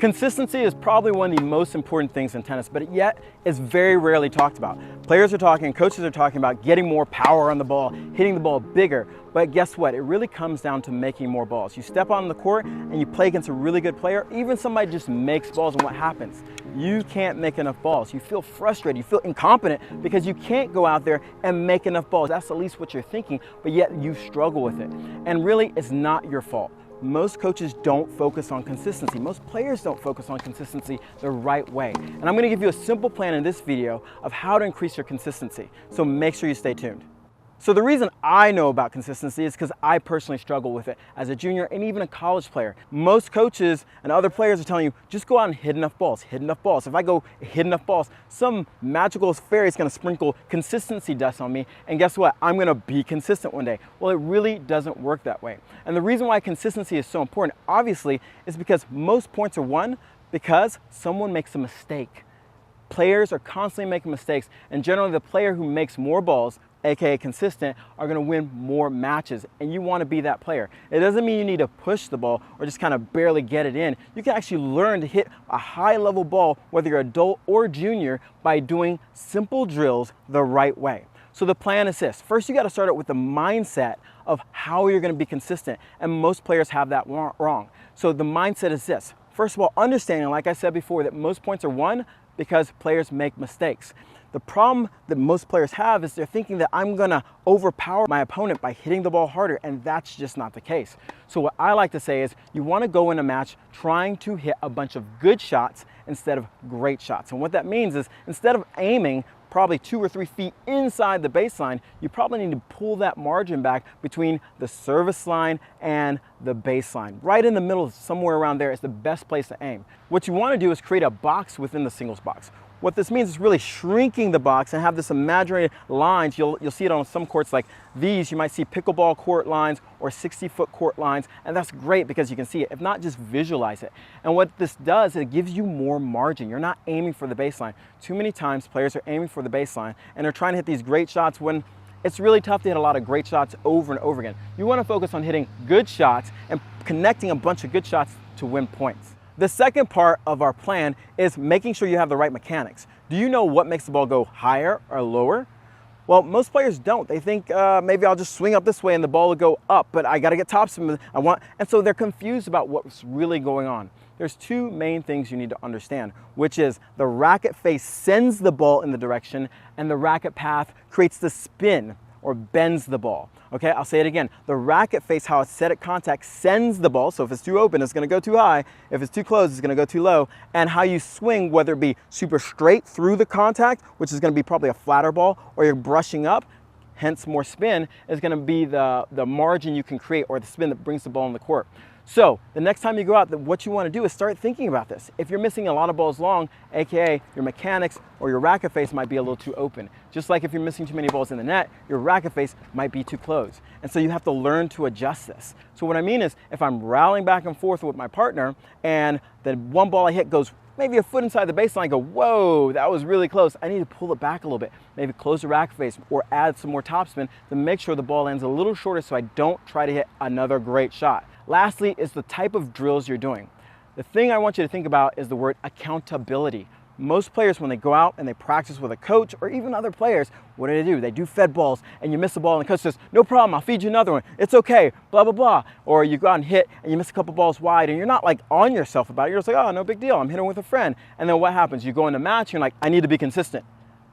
Consistency is probably one of the most important things in tennis, but yet it's very rarely talked about. Players are talking, coaches are talking about getting more power on the ball, hitting the ball bigger, but guess what? It really comes down to making more balls. You step on the court and you play against a really good player, even somebody just makes balls, and what happens? You can't make enough balls. You feel frustrated, you feel incompetent because you can't go out there and make enough balls. That's at least what you're thinking, but yet you struggle with it. And really, it's not your fault. Most coaches don't focus on consistency. Most players don't focus on consistency the right way. And I'm going to give you a simple plan in this video of how to increase your consistency. So make sure you stay tuned. So the reason I know about consistency is because I personally struggle with it as a junior and even a college player. Most coaches and other players are telling you, just go out and hit enough balls, hit enough balls. If I go hit enough balls, some magical fairy is going to sprinkle consistency dust on me, and guess what? I'm going to be consistent one day. Well, it really doesn't work that way. And the reason why consistency is so important, obviously, is because most points are won because someone makes a mistake. Players are constantly making mistakes, and generally the player who makes more balls, aka consistent, are going to win more matches, and you want to be that player. It doesn't mean you need to push the ball or just kind of barely get it in. You can actually learn to hit a high level ball, whether you're adult or junior, by doing simple drills the right way. So the plan is this. First, you got to start out with the mindset of how you're going to be consistent, and most players have that wrong. So the mindset is this. First of all, understanding, like I said before, that most points are won because players make mistakes. The problem that most players have is they're thinking that I'm gonna overpower my opponent by hitting the ball harder, and that's just not the case. So what I like to say is you wanna go in a match trying to hit a bunch of good shots instead of great shots. And what that means is instead of aiming probably 2 or 3 feet inside the baseline, you probably need to pull that margin back between the service line and the baseline. Right in the middle, somewhere around there is the best place to aim. What you wanna do is create a box within the singles box. What this means is really shrinking the box and have this imaginary lines. You'll see it on some courts like these. You might see pickleball court lines or 60-foot court lines, and that's great because you can see it. If not, just visualize it. And what this does, it gives you more margin. You're not aiming for the baseline. Too many times players are aiming for the baseline and they're trying to hit these great shots when it's really tough to hit a lot of great shots over and over again. You want to focus on hitting good shots and connecting a bunch of good shots to win points. The second part of our plan is making sure you have the right mechanics. Do you know what makes the ball go higher or lower? Well, most players don't. They think maybe I'll just swing up this way and the ball will go up, but I got to get topspin. And so they're confused about what's really going on. There's two main things you need to understand, which is the racket face sends the ball in the direction and the racket path creates the spin or bends the ball. Okay, I'll say it again. The racket face, how it's set at contact, sends the ball. So if it's too open, it's gonna go too high. If it's too close, it's gonna go too low. And how you swing, whether it be super straight through the contact, which is gonna be probably a flatter ball, or you're brushing up, hence more spin, is gonna be the margin you can create or the spin that brings the ball in the court. So the next time you go out, what you want to do is start thinking about this. If you're missing a lot of balls long, aka your mechanics or your racket face might be a little too open. Just like if you're missing too many balls in the net, your racket face might be too close. And so you have to learn to adjust this. So what I mean is, if I'm rallying back and forth with my partner and the one ball I hit goes maybe a foot inside the baseline, I go, whoa, that was really close. I need to pull it back a little bit. Maybe close the racket face or add some more topspin to make sure the ball lands a little shorter so I don't try to hit another great shot. Lastly is the type of drills you're doing. The thing I want you to think about is the word accountability. Most players, when they go out and they practice with a coach or even other players, what do? They do fed balls and you miss a ball and the coach says, no problem, I'll feed you another one. It's okay, blah, blah, blah. Or you go out and hit and you miss a couple balls wide and you're not like on yourself about it. You're just like, oh, no big deal, I'm hitting with a friend. And then what happens? You go in the match, you're like, I need to be consistent.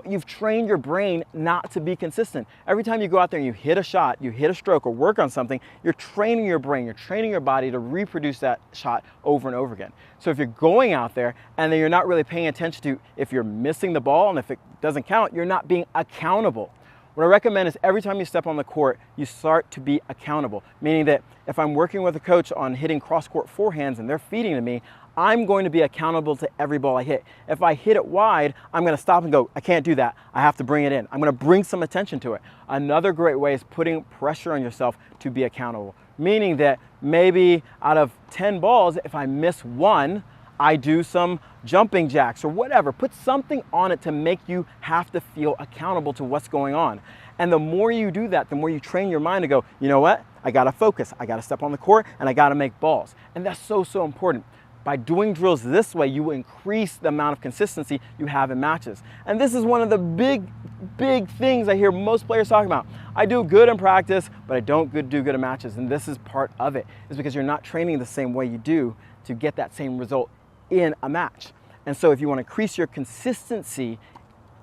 But you've trained your brain not to be consistent. Every time you go out there and you hit a shot, you hit a stroke or work on something, you're training your brain, you're training your body to reproduce that shot over and over again. So if you're going out there and then you're not really paying attention to if you're missing the ball and if it doesn't count, you're not being accountable. What I recommend is every time you step on the court, you start to be accountable, meaning that if I'm working with a coach on hitting cross-court forehands and they're feeding to me, I'm going to be accountable to every ball I hit. If I hit it wide, I'm going to stop and go, I can't do that. I have to bring it in. I'm going to bring some attention to it. Another great way is putting pressure on yourself to be accountable, meaning that maybe out of 10 balls, if I miss one, I do some jumping jacks or whatever. Put something on it to make you have to feel accountable to what's going on. And the more you do that, the more you train your mind to go, you know what? I got to focus. I got to step on the court and I got to make balls. And that's so, so important. By doing drills this way, you will increase the amount of consistency you have in matches. And this is one of the big things I hear most players talking about. I do good in practice, but I don't do good in matches. And this is part of it, is because you're not training the same way you do to get that same result in a match. And so if you want to increase your consistency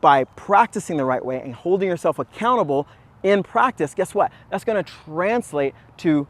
by practicing the right way and holding yourself accountable in practice, guess what? That's going to translate to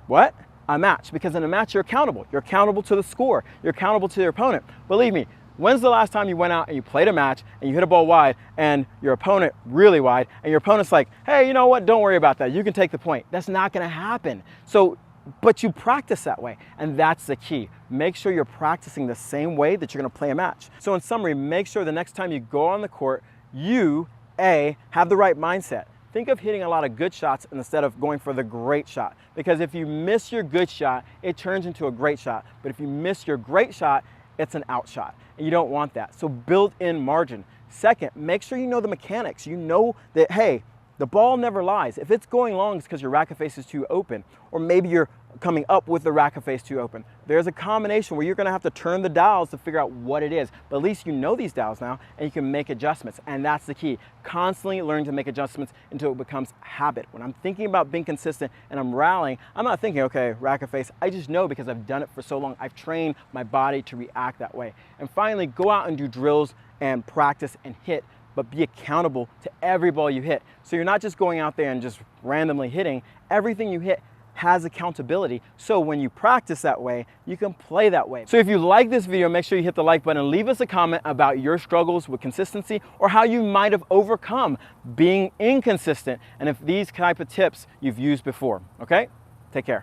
what? A match. Because in a match, you're accountable. You're accountable to the score. You're accountable to your opponent. Believe me, when's the last time you went out and you played a match and you hit a ball wide and your opponent really wide and your opponent's like, hey, you know what? Don't worry about that. You can take the point. That's not going to happen. So, but you practice that way, and that's the key. Make sure you're practicing the same way that you're going to play a match. So in summary, make sure the next time you go on the court, you, have the right mindset. Think of hitting a lot of good shots instead of going for the great shot. Because if you miss your good shot, it turns into a great shot. But if you miss your great shot, it's an out shot. And you don't want that. So build in margin. Second, make sure you know the mechanics. You know that, hey, the ball never lies. If it's going long, it's because your racket face is too open. Or maybe you're coming up with the racket face too open. There's a combination where you're going to have to turn the dials to figure out what it is. But at least you know these dials now and you can make adjustments. And that's the key. Constantly learn to make adjustments until it becomes habit. When I'm thinking about being consistent and I'm rallying, I'm not thinking, okay, racket face. I just know because I've done it for so long. I've trained my body to react that way. And finally, go out and do drills and practice and hit, but be accountable to every ball you hit. So you're not just going out there and just randomly hitting. Everything you hit has accountability. So when you practice that way, you can play that way. So if you like this video, make sure you hit the like button and leave us a comment about your struggles with consistency or how you might have overcome being inconsistent and if these type of tips you've used before. Okay? Take care.